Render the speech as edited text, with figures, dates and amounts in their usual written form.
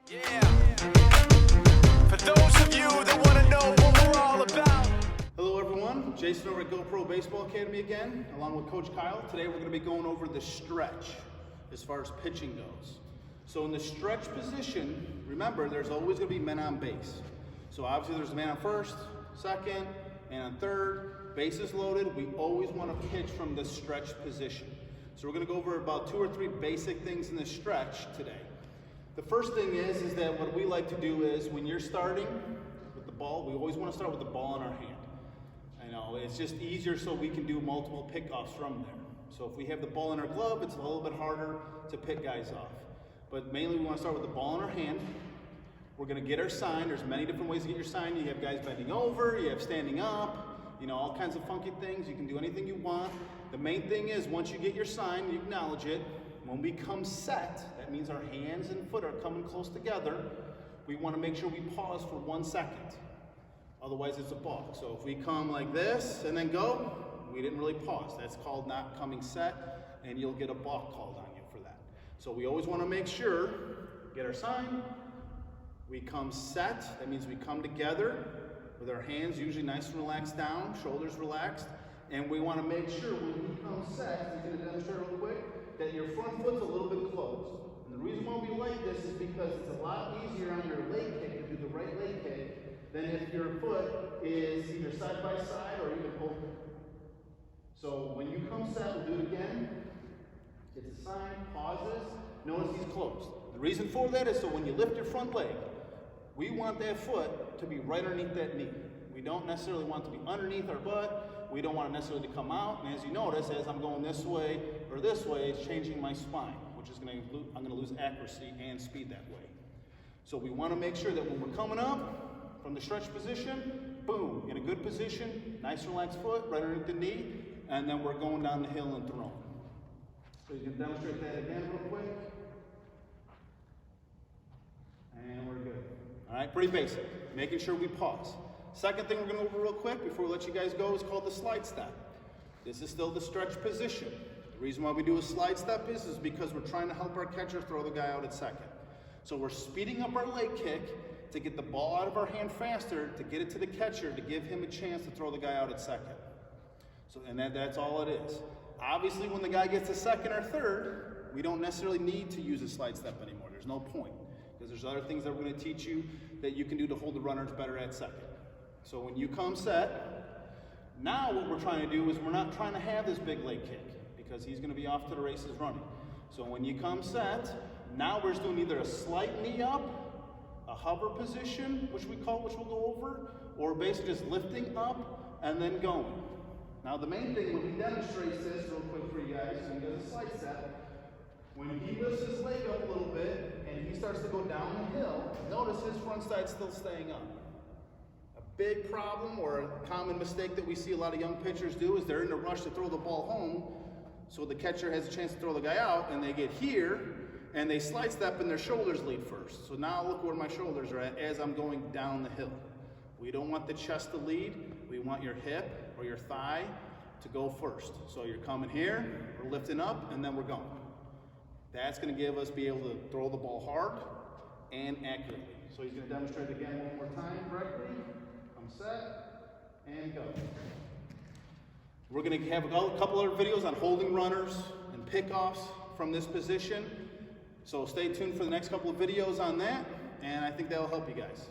Yeah. For those of you that want to know what we're all about. Hello everyone, Jason over at GoPro Baseball Academy again, along with Coach Kyle. Today we're going to be going over the stretch as far as pitching goes. So in the stretch position, remember there's always going to be men on base. So obviously there's a man on first, second, and on third, bases loaded. We always want to pitch from the stretch position. So we're going to go over about 2 or 3 basic things in the stretch today. The first thing is that what we like to do is when you're starting with the ball, we always want to start with the ball in our hand. I know, it's just easier so we can do multiple pickoffs from there. So if we have the ball in our glove, it's a little bit harder to pick guys off. But mainly we want to start with the ball in our hand. We're going to get our sign. There's many different ways to get your sign. You have guys bending over, you have standing up, you know, all kinds of funky things. You can do anything you want. The main thing is once you get your sign, you acknowledge it. When we come set, that means our hands and foot are coming close together. We want to make sure we pause for 1 second. Otherwise it's a balk. So if we come like this and then go, we didn't really pause. That's called not coming set, and you'll get a balk called on you for that. So we always want to make sure, get our sign, we come set. That means we come together with our hands usually nice and relaxed down, shoulders relaxed, and we want to make sure when we come set, he's going to demonstrate real quick, that your front foot's a little bit closed. And the reason why we like this is because it's a lot easier on your leg kick to do the right leg kick than if your foot is either side by side or even open. So when you come set, we'll do it again. Get the sign, pauses, notice he's closed. The reason for that is so when you lift your front leg, we want that foot to be right underneath that knee. We don't necessarily want it to be underneath our butt. We don't want it necessarily to come out. And as you notice, as I'm going this way or this way, it's changing my spine, which is I'm going to lose accuracy and speed that way. So we want to make sure that when we're coming up from the stretch position, boom, in a good position, nice relaxed foot, right underneath the knee, and then we're going down the hill and throwing. So you can demonstrate that again real quick. And we're good. All right, pretty basic. Making sure we pause. Second thing we're going to go over real quick before we let you guys go is called the slide step. This is still the stretch position. The reason why we do a slide step is because we're trying to help our catcher throw the guy out at second. So we're speeding up our leg kick to get the ball out of our hand faster, to get it to the catcher, to give him a chance to throw the guy out at second. So, and that's all it is. Obviously, when the guy gets to second or third, we don't necessarily need to use a slide step anymore. There's no point, because there's other things that we're going to teach you that you can do to hold the runners better at second. So when you come set, now what we're trying to do is we're not trying to have this big leg kick because he's going to be off to the races running. So when you come set, now we're just doing either a slight knee up, a hover position, which we'll go over, or basically just lifting up and then going. Now the main thing when he demonstrates this real quick for you guys, when he does a slide step, when he lifts his leg up a little bit and he starts to go down the hill, notice his front side's still staying up. Big problem or a common mistake that we see a lot of young pitchers do is they're in a rush to throw the ball home, so the catcher has a chance to throw the guy out, and they get here and they slide step and their shoulders lead first. So now look where my shoulders are at as I'm going down the hill. We don't want the chest to lead. We want your hip or your thigh to go first. So you're coming here, we're lifting up, and then we're going. That's going to give us be able to throw the ball hard and accurately. So he's going to demonstrate again one more time correctly. Set and go. We're going to have a couple other videos on holding runners and pickoffs from this position. So stay tuned for the next couple of videos on that, and I think that'll help you guys.